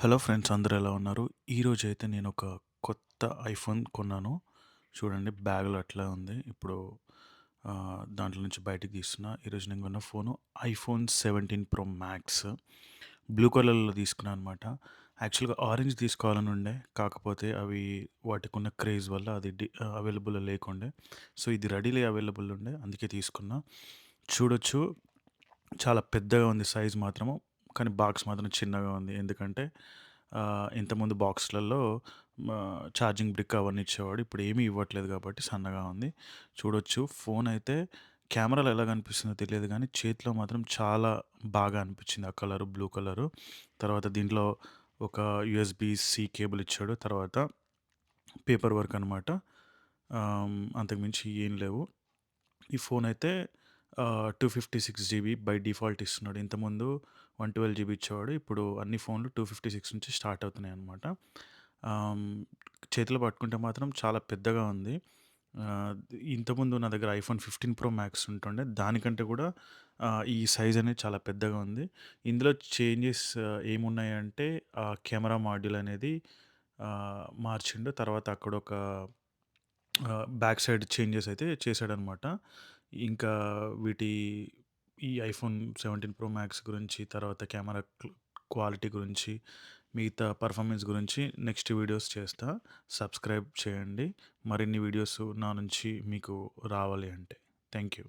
Hello friends, అందరూ ఎలా ఉన్నారు? ఈరోజైతే నేను ఒక కొత్త ఐఫోన్ కొన్నాను. చూడండి, బ్యాగ్‌లో అట్లా ఉంది. ఇప్పుడు దాంట్లో నుంచి బయటికి తీస్తున్నా. ఈరోజు నేను కొన్న phone iPhone 17 pro max. Blue కలర్‌లో తీసుకున్నా అనమాట. యాక్చువల్‌గా ఆరెంజ్ తీసుకోవాలని ఉండే. కాకపోతే అవి వాటికున్న క్రేజ్ వల్ల అది అవైలబుల్‌లో లేకుండే. సో, ఇది రెడీలీ అవైలబుల్ ఉండే. అందుకే తీసుకున్నా. చూడొచ్చు, చాలా పెద్దగా ఉంది సైజ్ మాత్రము. కానీ బాక్స్ మాత్రం చిన్నగా ఉంది. ఎందుకంటే ఇంతకుముందు బాక్స్‌లలో ఛార్జింగ్ బ్రిక్ అవన్నీ ఇచ్చేవాడు. ఇప్పుడు ఏమీ ఇవ్వట్లేదు కాబట్టి సన్నగా ఉంది. చూడొచ్చు, ఫోన్ అయితే కెమెరాలో ఎలా కనిపిస్తుందో తెలియదు గానీ, చేతిలో మాత్రం చాలా బాగా అనిపించింది. ఆ కలరు, బ్లూ కలరు. తర్వాత దీంట్లో ఒక యూఎస్‌బీ సి కేబుల్ ఇచ్చాడు. తర్వాత పేపర్ వర్క్ అనమాట. అంతకు మించి ఏం లేవు. ఈ ఫోనయితే 256 జీబీ బై డిఫాల్ట్ ఇస్తున్నాడు. ఇంతకుముందు 112 జీబీ ఇచ్చేవాడు. ఇప్పుడు అన్ని ఫోన్లు 256 నుంచి స్టార్ట్ అవుతున్నాయనమాట. ఆహ్, చేతిలో పట్టుకుంటే మాత్రం చాలా పెద్దగా ఉంది. ఆహ్, ఇంతకుముందు నా దగ్గర ఐఫోన్ 15 ప్రో మ్యాక్స్ ఉంటుండే. దానికంటే కూడా ఈ సైజ్ అనేది చాలా పెద్దగా ఉంది. ఇందులో చేంజెస్ ఏమున్నాయంటే కెమెరా మాడ్యూల్ అనేది మార్చిండు. తర్వాత అక్కడొక బ్యాక్ సైడ్ చేంజెస్ అయితే చేశాడనమాట. ఇంకా వీటి ఈ ఐఫోన్ 17 ప్రో మ్యాక్స్ గురించి, తర్వాత కెమెరా క్వాలిటీ గురించి, మిగతా పర్ఫార్మెన్స్ గురించి నెక్స్ట్ వీడియోస్ చేస్తా. సబ్స్క్రైబ్ చేయండి. మరిన్ని వీడియోస్ నా నుంచి మీకు రావాలి అంటే. Thank you.